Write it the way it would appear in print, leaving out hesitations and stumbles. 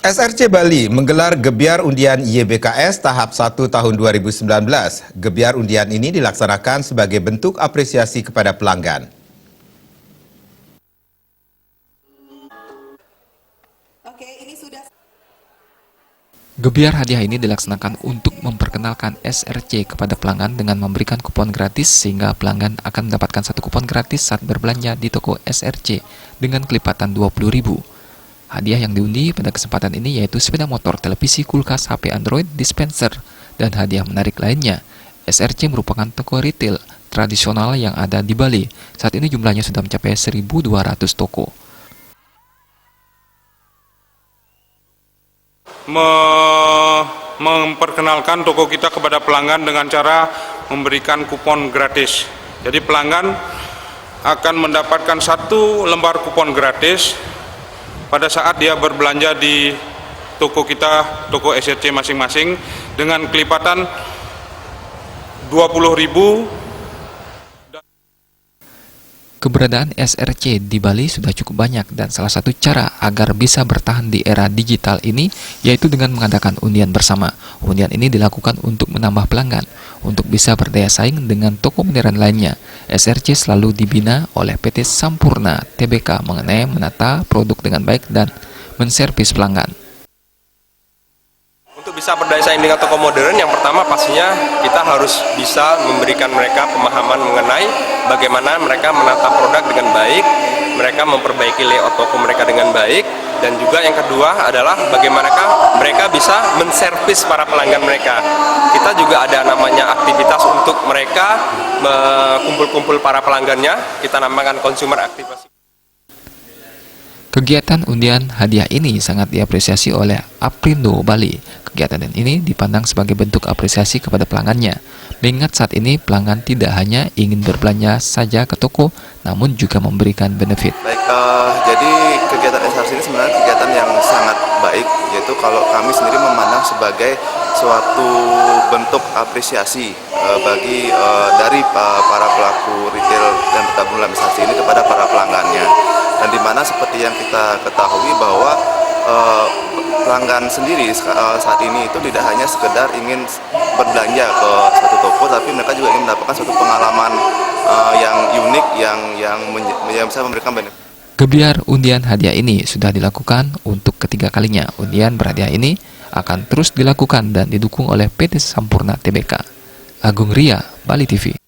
SRC Bali menggelar Gebyar Undian YBKS tahap 1 tahun 2019. Gebyar undian ini dilaksanakan sebagai bentuk apresiasi kepada pelanggan. Gebyar hadiah ini dilaksanakan untuk memperkenalkan SRC kepada pelanggan dengan memberikan kupon gratis sehingga pelanggan akan mendapatkan satu kupon gratis saat berbelanja di toko SRC dengan kelipatan 20.000. Hadiah yang diundi pada kesempatan ini yaitu sepeda motor, televisi, kulkas, HP Android, dispenser, dan hadiah menarik lainnya. SRC merupakan toko retail tradisional yang ada di Bali. Saat ini jumlahnya sudah mencapai 1.200 toko. Memperkenalkan toko kita kepada pelanggan dengan cara memberikan kupon gratis. Jadi pelanggan akan mendapatkan satu lembar kupon gratis pada saat dia berbelanja di toko kita, toko SRC masing-masing dengan kelipatan 20.000. Keberadaan SRC di Bali sudah cukup banyak dan salah satu cara agar bisa bertahan di era digital ini yaitu dengan mengadakan undian bersama. Undian ini dilakukan untuk menambah pelanggan, untuk bisa berdaya saing dengan toko modern lainnya. SRC selalu dibina oleh PT Sampurna Tbk mengenai menata produk dengan baik dan menservis pelanggan. Untuk bisa berdaya saing dengan toko modern, yang pertama pastinya kita harus bisa memberikan mereka pemahaman mengenai bagaimana mereka menata produk dengan baik, mereka memperbaiki layout toko mereka dengan baik, dan juga yang kedua adalah bagaimana mereka bisa menservis para pelanggan mereka. Kita juga ada namanya aktivitas untuk mereka kumpul-kumpul para pelanggannya, kita namakan consumer activity. Kegiatan undian hadiah ini sangat diapresiasi oleh Aprindo Bali. Kegiatan ini dipandang sebagai bentuk apresiasi kepada pelanggannya. Mengingat saat ini pelanggan tidak hanya ingin berbelanja saja ke toko, namun juga memberikan benefit. Baik, jadi kegiatan SRC ini sebenarnya kegiatan yang sangat baik, yaitu kalau kami sendiri memandang sebagai suatu bentuk apresiasi dari para pelaku retail dan pedagang dalam SRC ini kepada para pelanggannya. Dan di mana seperti yang kita ketahui bahwa pelanggan sendiri saat ini itu tidak hanya sekedar ingin berbelanja ke suatu toko, tapi mereka juga ingin mendapatkan suatu pengalaman yang unik yang bisa memberikan benefit. Gebyar undian hadiah ini sudah dilakukan untuk ketiga kalinya. Undian berhadiah ini akan terus dilakukan dan didukung oleh PT Sampurna Tbk. Agung Ria, Bali TV.